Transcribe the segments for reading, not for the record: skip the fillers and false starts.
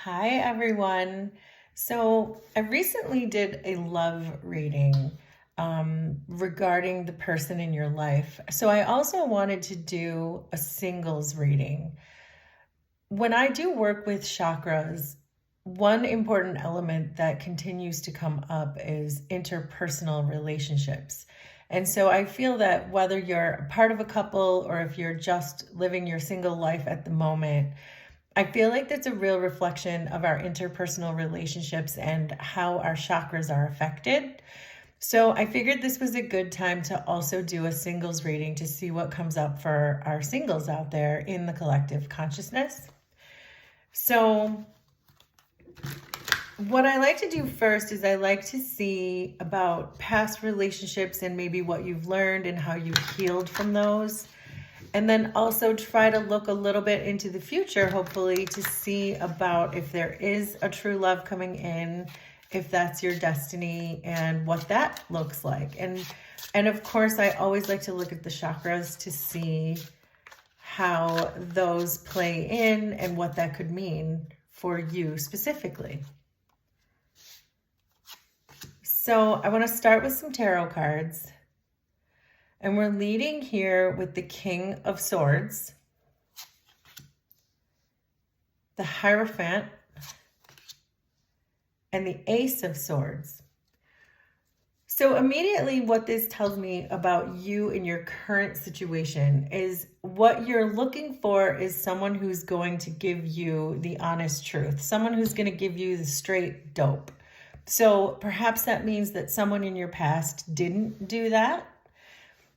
Hi, everyone. So, I recently did a love reading regarding the person in your life. So, I also wanted to do a singles reading. When I do work with chakras, one important element that continues to come up is interpersonal relationships. And so I feel that whether you're a part of a couple or if you're just living your single life at the moment, I feel like that's a real reflection of our interpersonal relationships and how our chakras are affected. So I figured this was a good time to also do a singles reading to see what comes up for our singles out there in the collective consciousness. So what I like to do first is I like to see about past relationships and maybe what you've learned and how you've healed from those. And then also try to look a little bit into the future, hopefully, to see about if there is a true love coming in, if that's your destiny, and what that looks like. And of course, I always like to look at the chakras to see how those play in and what that could mean for you specifically. So I want to start with some tarot cards. And we're leading here with the King of Swords, the Hierophant, and the Ace of Swords. So immediately what this tells me about you and your current situation is what you're looking for is someone who's going to give you the honest truth, someone who's going to give you the straight dope. So perhaps that means that someone in your past didn't do that.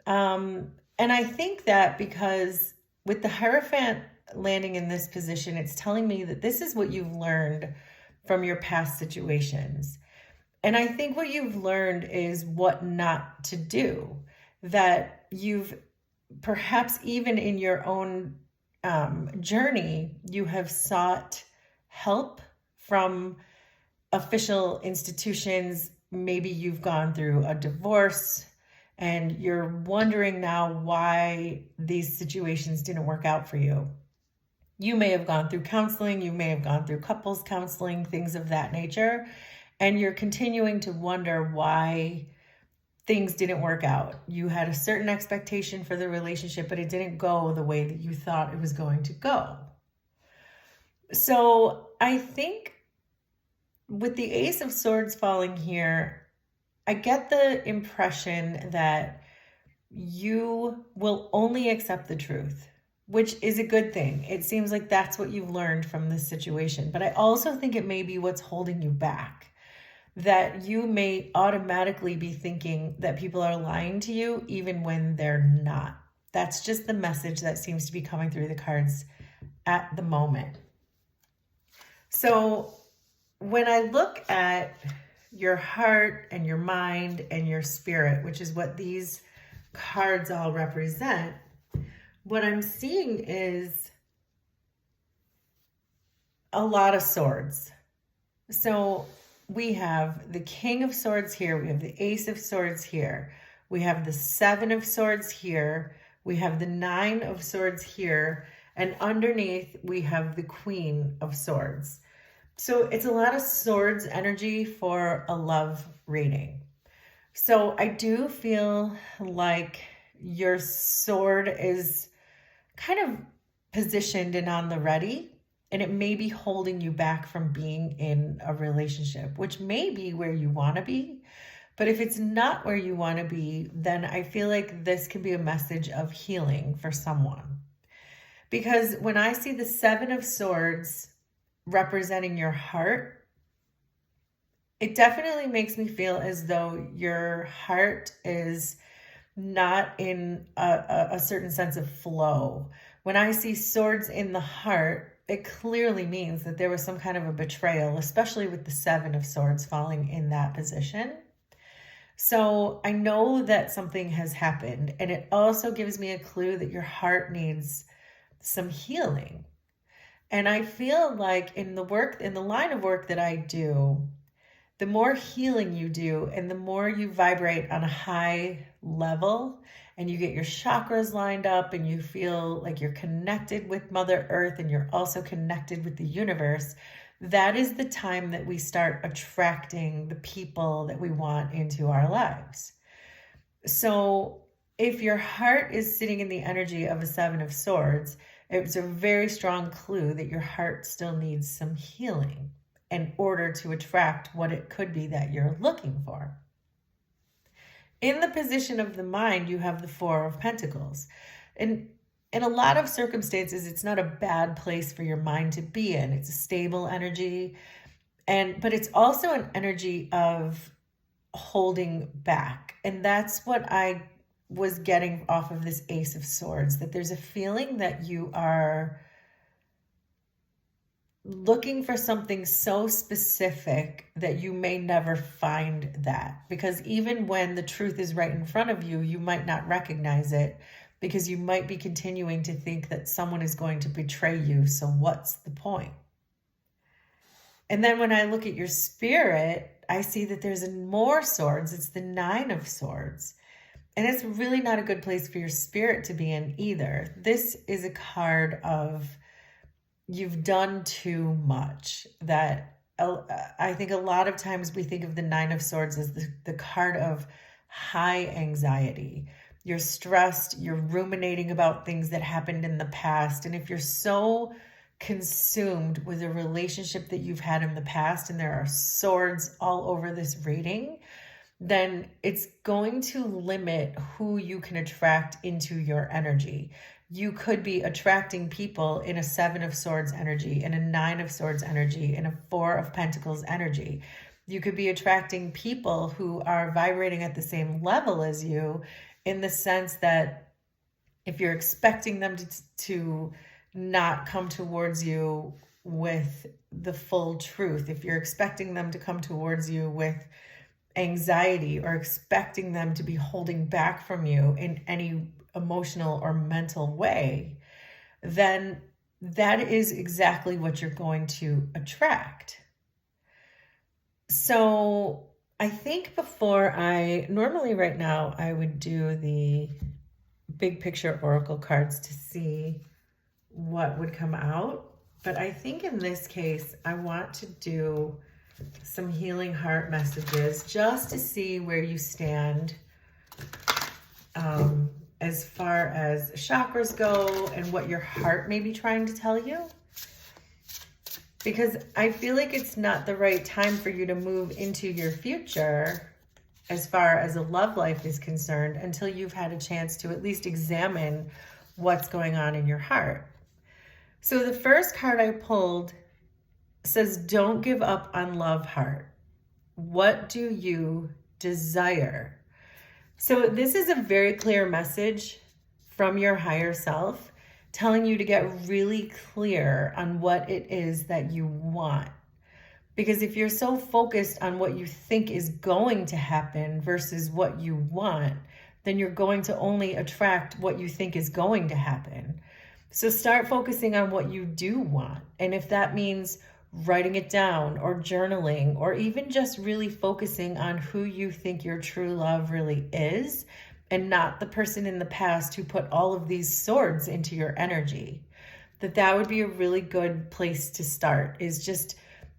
And I think that because with the Hierophant landing in this position, it's telling me that this is what you've learned from your past situations. And I think what you've learned is what not to do, that you've perhaps even in your own journey, you have sought help from official institutions. Maybe you've gone through a divorce, and you're wondering now why these situations didn't work out for you. You may have gone through counseling, you may have gone through couples counseling, things of that nature, and you're continuing to wonder why things didn't work out. You had a certain expectation for the relationship, but it didn't go the way that you thought it was going to go. So I think with the Ace of Swords falling here, I get the impression that you will only accept the truth, which is a good thing. It seems like that's what you've learned from this situation. But I also think it may be what's holding you back, that you may automatically be thinking that people are lying to you even when they're not. That's just the message that seems to be coming through the cards at the moment. So when I look at your heart and your mind and your spirit, which is what these cards all represent, what I'm seeing is a lot of swords. So we have the King of Swords here, we have the Ace of Swords here, we have the Seven of Swords here, we have the Nine of Swords here, and underneath we have the Queen of Swords. So it's a lot of swords energy for a love reading. So I do feel like your sword is kind of positioned and on the ready, and it may be holding you back from being in a relationship, which may be where you want to be. But if it's not where you want to be, then I feel like this can be a message of healing for someone. Because when I see the Seven of Swords representing your heart, it definitely makes me feel as though your heart is not in a certain sense of flow. When I see swords in the heart, it clearly means that there was some kind of a betrayal, especially with the Seven of Swords falling in that position. So I know that something has happened, and it also gives me a clue that your heart needs some healing. And I feel like in the line of work that I do, the more healing you do and the more you vibrate on a high level and you get your chakras lined up and you feel like you're connected with Mother Earth and you're also connected with the universe, that is the time that we start attracting the people that we want into our lives. So if your heart is sitting in the energy of a Seven of Swords, it's a very strong clue that your heart still needs some healing in order to attract what it could be that you're looking for. In the position of the mind, you have the Four of Pentacles. And in a lot of circumstances, it's not a bad place for your mind to be in. It's a stable energy. But it's also an energy of holding back. And that's what I was getting off of this Ace of Swords, that there's a feeling that you are looking for something so specific that you may never find that. Because even when the truth is right in front of you, you might not recognize it because you might be continuing to think that someone is going to betray you. So what's the point? And then when I look at your spirit, I see that there's more swords. It's the Nine of Swords. And it's really not a good place for your spirit to be in either. This is a card of you've done too much. That I think a lot of times we think of the Nine of Swords as the card of high anxiety. You're stressed, you're ruminating about things that happened in the past. And if you're so consumed with a relationship that you've had in the past, and there are swords all over this reading, then it's going to limit who you can attract into your energy. You could be attracting people in a Seven of Swords energy, in a Nine of Swords energy, in a Four of Pentacles energy. You could be attracting people who are vibrating at the same level as you, in the sense that if you're expecting them to not come towards you with the full truth, if you're expecting them to come towards you with anxiety or expecting them to be holding back from you in any emotional or mental way, then that is exactly what you're going to attract. So I think normally right now I would do the big picture oracle cards to see what would come out. But I think in this case, I want to do some healing heart messages just to see where you stand as far as chakras go and what your heart may be trying to tell you. Because I feel like it's not the right time for you to move into your future as far as a love life is concerned until you've had a chance to at least examine what's going on in your heart. So the first card I pulled says, don't give up on love, heart. What do you desire? So this is a very clear message from your higher self telling you to get really clear on what it is that you want. Because if you're so focused on what you think is going to happen versus what you want, then you're going to only attract what you think is going to happen. So start focusing on what you do want. And if that means writing it down or journaling, or even just really focusing on who you think your true love really is, and not the person in the past who put all of these swords into your energy, that would be a really good place to start, is just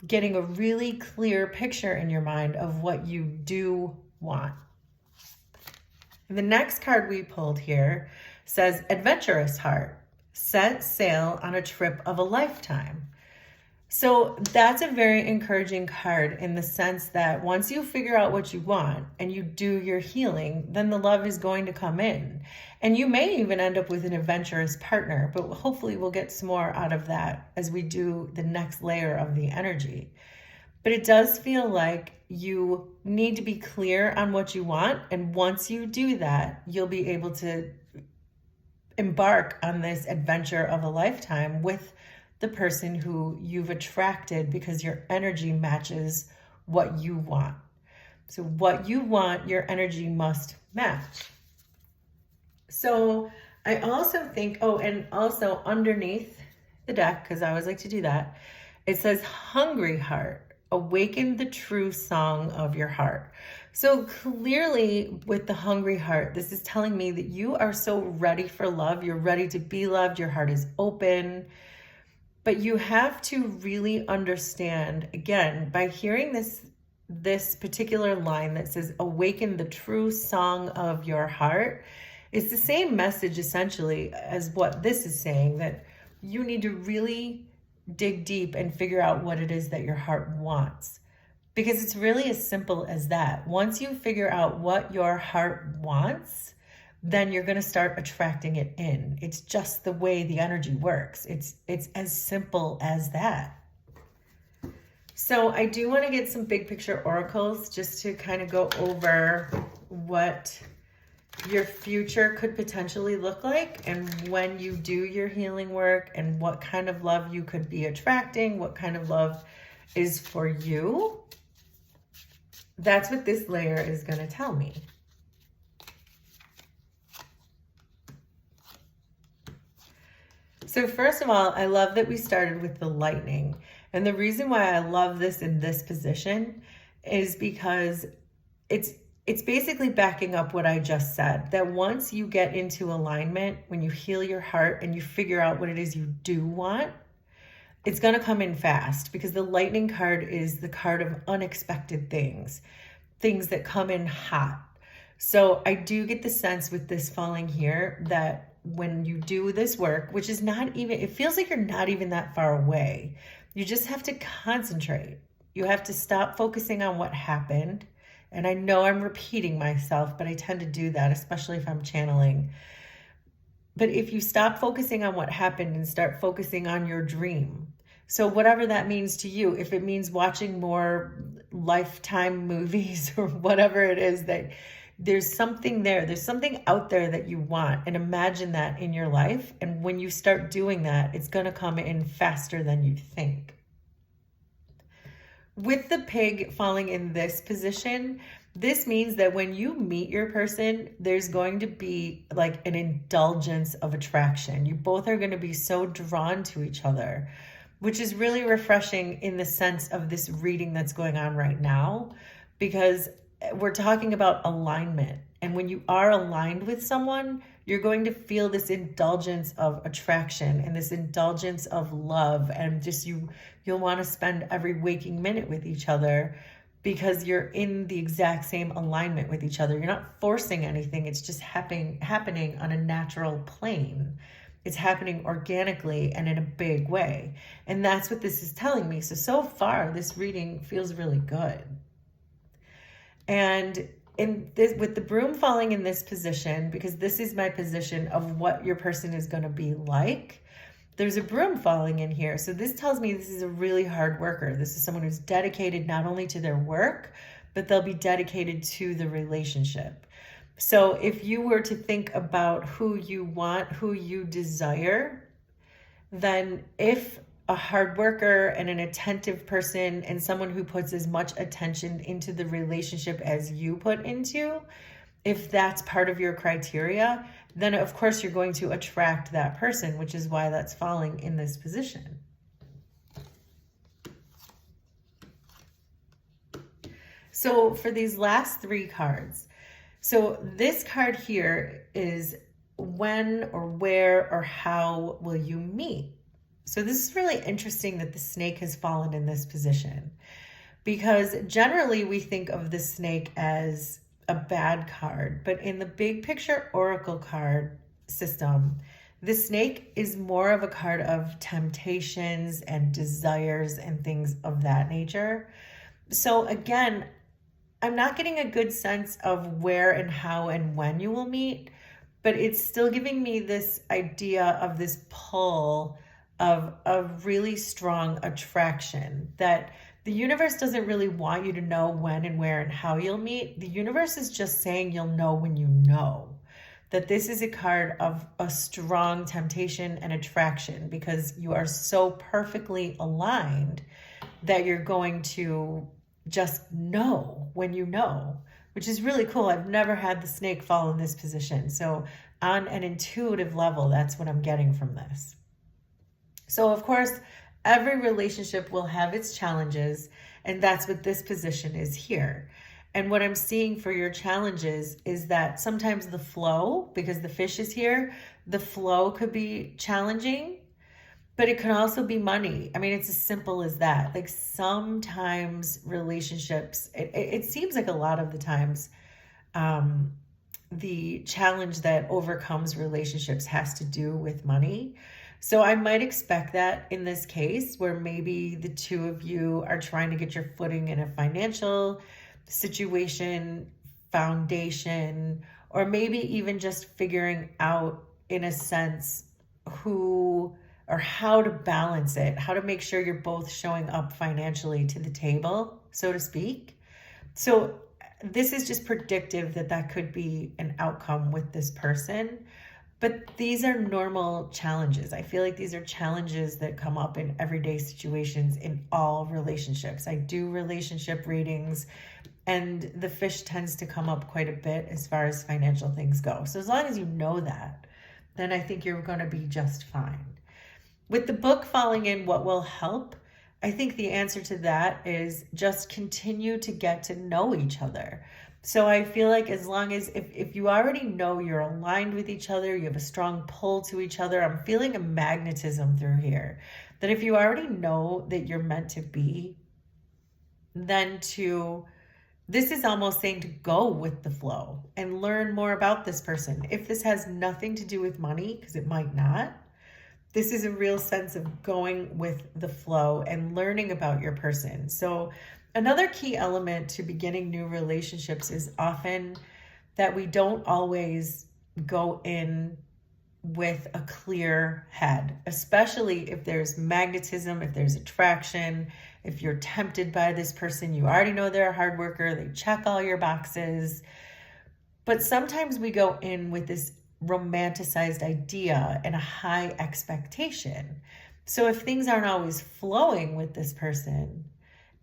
getting a really clear picture in your mind of what you do want. The next card we pulled here says, adventurous heart, set sail on a trip of a lifetime. So that's a very encouraging card in the sense that once you figure out what you want and you do your healing, then the love is going to come in. And you may even end up with an adventurous partner, but hopefully we'll get some more out of that as we do the next layer of the energy. But it does feel like you need to be clear on what you want. And once you do that, you'll be able to embark on this adventure of a lifetime with the person who you've attracted, because your energy matches what you want. So what you want, your energy must match. So I also think, and also underneath the deck, because I always like to do that, it says, hungry heart, awaken the true song of your heart. So clearly with the hungry heart, this is telling me that you are so ready for love. You're ready to be loved. Your heart is open. But you have to really understand, again, by hearing this particular line that says, awaken the true song of your heart. It's the same message essentially as what this is saying, that you need to really dig deep and figure out what it is that your heart wants. Because it's really as simple as that. Once you figure out what your heart wants, then you're going to start attracting it in. It's just the way the energy works. It's as simple as that. So I do want to get some big picture oracles just to kind of go over what your future could potentially look like, and when you do your healing work, and what kind of love you could be attracting, what kind of love is for you. That's what this layer is going to tell me. So first of all, I love that we started with the lightning. And the reason why I love this in this position is because it's basically backing up what I just said, that once you get into alignment, when you heal your heart and you figure out what it is you do want, it's going to come in fast, because the lightning card is the card of unexpected things that come in hot. So I do get the sense with this falling here that when you do this work, which is not even, it feels like you're not even that far away. You just have to concentrate. You have to stop focusing on what happened. And I know I'm repeating myself, but I tend to do that, especially if I'm channeling. But if you stop focusing on what happened and start focusing on your dream. So whatever that means to you, if it means watching more Lifetime movies or whatever it is, that there's something there, there's something out there that you want, and imagine that in your life. And when you start doing that, it's going to come in faster than you think. With the pig falling in this position, this means that when you meet your person, there's going to be like an indulgence of attraction. You both are going to be so drawn to each other, which is really refreshing in the sense of this reading that's going on right now, because we're talking about alignment. And when you are aligned with someone, you're going to feel this indulgence of attraction and this indulgence of love. And just you'll want to spend every waking minute with each other, because you're in the exact same alignment with each other. You're not forcing anything. It's just happening on a natural plane. It's happening organically and in a big way. And that's what this is telling me. So far, this reading feels really good. And in this, with the broom falling in this position, because this is my position of what your person is going to be like, there's a broom falling in here. So this tells me this is a really hard worker. This is someone who's dedicated not only to their work, but they'll be dedicated to the relationship. So if you were to think about who you want, who you desire, then if a hard worker and an attentive person and someone who puts as much attention into the relationship as you put into, if that's part of your criteria, then of course you're going to attract that person, which is why that's falling in this position. So for these last three cards, so this card here is when or where or how will you meet? So this is really interesting that the snake has fallen in this position, because generally we think of the snake as a bad card, but in the big picture oracle card system, the snake is more of a card of temptations and desires and things of that nature. So again, I'm not getting a good sense of where and how and when you will meet, but it's still giving me this idea of this pull of a really strong attraction, that the universe doesn't really want you to know when and where and how you'll meet. The universe is just saying you'll know when you know. That this is a card of a strong temptation and attraction, because you are so perfectly aligned that you're going to just know when you know, which is really cool. I've never had the snake fall in this position. So on an intuitive level, that's what I'm getting from this. So of course, every relationship will have its challenges, and that's what this position is here. And what I'm seeing for your challenges is that sometimes the flow, because the fish is here, the flow could be challenging. But it can also be money. I mean, it's as simple as that. Like sometimes relationships, it seems like a lot of the times, um, the challenge that overcomes relationships has to do with money. So I might expect that in this case, where maybe the two of you are trying to get your footing in a financial situation, foundation, or maybe even just figuring out, in a sense, who or how to balance it, how to make sure you're both showing up financially to the table, so to speak. So this is just predictive that that could be an outcome with this person. But these are normal challenges. I feel like these are challenges that come up in everyday situations in all relationships. I do relationship readings, and the fish tends to come up quite a bit as far as financial things go. So as long as you know that, then I think you're going to be just fine. With the book falling in, what will help? I think the answer to that is just continue to get to know each other. So I feel like as long as if you already know you're aligned with each other, you have a strong pull to each other, I'm feeling a magnetism through here. That if you already know that you're meant to be, then this is almost saying to go with the flow and learn more about this person. If this has nothing to do with money, because it might not, this is a real sense of going with the flow and learning about your person. So another key element to beginning new relationships is often that we don't always go in with a clear head, especially if there's magnetism, if there's attraction, if you're tempted by this person, you already know they're a hard worker, they check all your boxes. But sometimes we go in with this romanticized idea and a high expectation. So if things aren't always flowing with this person,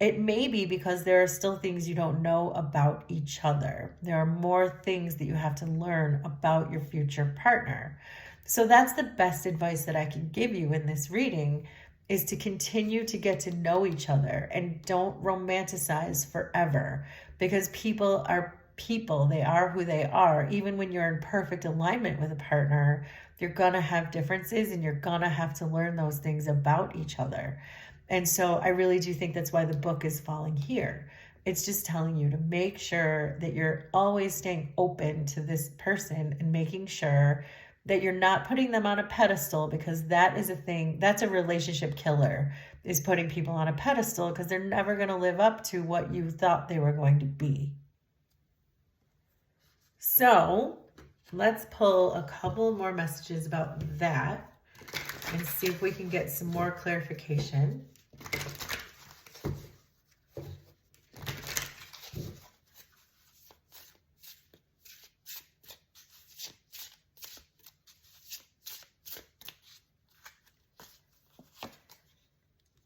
it may be because there are still things you don't know about each other. There are more things that you have to learn about your future partner. So that's the best advice that I can give you in this reading, is to continue to get to know each other and don't romanticize forever, because people are people. They are who they are. Even when you're in perfect alignment with a partner, you're going to have differences and you're going to have to learn those things about each other. And so I really do think that's why the book is falling here. It's just telling you to make sure that you're always staying open to this person and making sure that you're not putting them on a pedestal, because that is a thing, that's a relationship killer, is putting people on a pedestal because they're never going to live up to what you thought they were going to be. So let's pull a couple more messages about that and see if we can get some more clarification.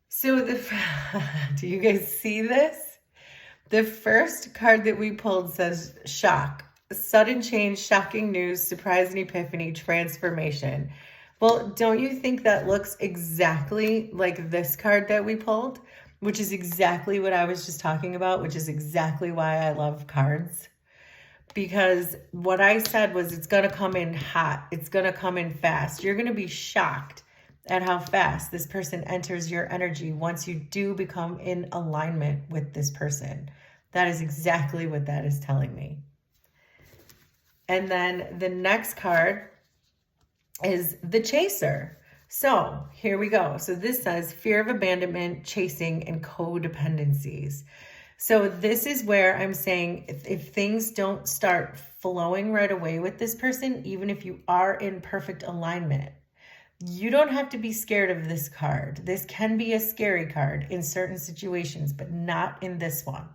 So do you guys see this? The first card that we pulled says shock, sudden change, shocking news, surprise and epiphany, transformation. Well, don't you think that looks exactly like this card that we pulled, which is exactly what I was just talking about, which is exactly why I love cards? Because what I said was it's going to come in hot. It's going to come in fast. You're going to be shocked at how fast this person enters your energy once you do become in alignment with this person. That is exactly what that is telling me. And then the next card is the chaser. So here we go. So this says fear of abandonment, chasing, and codependencies. So this is where I'm saying if things don't start flowing right away with this person, even if you are in perfect alignment, you don't have to be scared of this card. This can be a scary card in certain situations, but not in this one.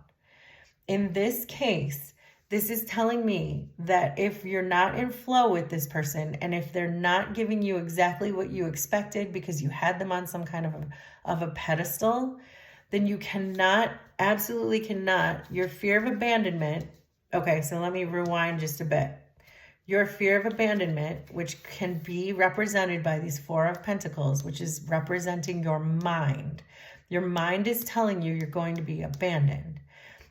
In this case, this is telling me that if you're not in flow with this person, and if they're not giving you exactly what you expected because you had them on some kind of a pedestal, then you cannot, absolutely cannot, your fear of abandonment. Okay, so let me rewind just a bit. Your fear of abandonment, which can be represented by these Four of Pentacles, which is representing your mind. Your mind is telling you you're going to be abandoned.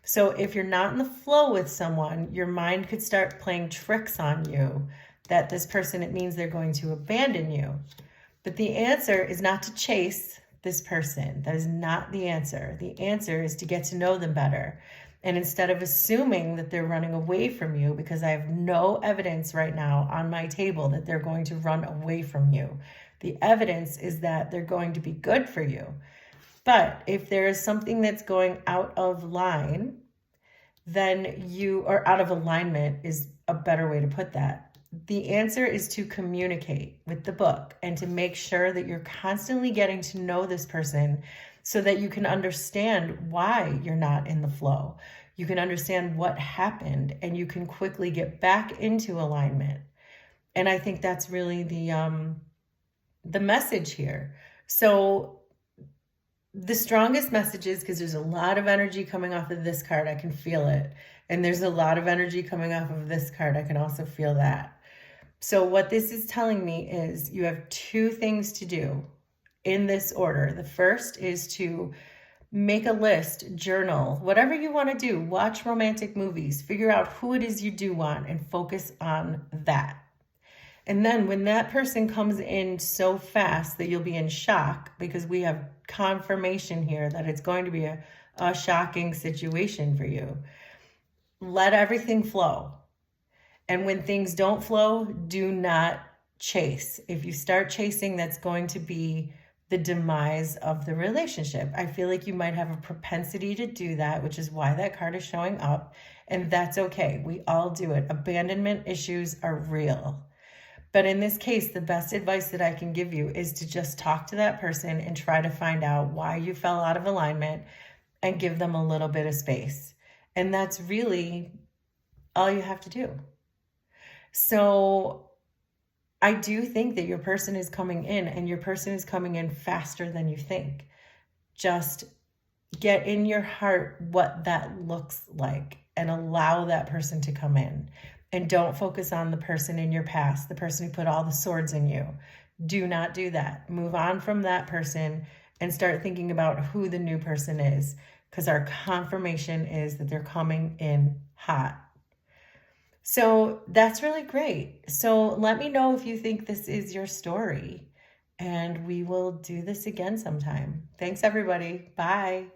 So if you're not in the flow with someone, your mind could start playing tricks on you that this person, it means they're going to abandon you. But the answer is not to chase this person. That is not the answer. The answer is to get to know them better. And instead of assuming that they're running away from you, because I have no evidence right now on my table that they're going to run away from you, the evidence is that they're going to be good for you. But if there is something that's going out of line, then or out of alignment is a better way to put that. The answer is to communicate with the book and to make sure that you're constantly getting to know this person so that you can understand why you're not in the flow. You can understand what happened and you can quickly get back into alignment. And I think that's really the message here. So the strongest messages, because there's a lot of energy coming off of this card, I can feel it. And there's a lot of energy coming off of this card, I can also feel that. So what this is telling me is you have two things to do in this order. The first is to make a list, journal, whatever you want to do, watch romantic movies, figure out who it is you do want and focus on that. And then when that person comes in so fast that you'll be in shock, because we have confirmation here that it's going to be a shocking situation for you, let everything flow. And when things don't flow, do not chase. If you start chasing, that's going to be the demise of the relationship. I feel like you might have a propensity to do that, which is why that card is showing up. And that's okay. We all do it. Abandonment issues are real. But in this case, the best advice that I can give you is to just talk to that person and try to find out why you fell out of alignment and give them a little bit of space. And that's really all you have to do. So I do think that your person is coming in and your person is coming in faster than you think. Just get in your heart what that looks like and allow that person to come in. And don't focus on the person in your past, the person who put all the swords in you. Do not do that. Move on from that person and start thinking about who the new person is, because our confirmation is that they're coming in hot. So that's really great. So let me know if you think this is your story, and we will do this again sometime. Thanks, everybody. Bye.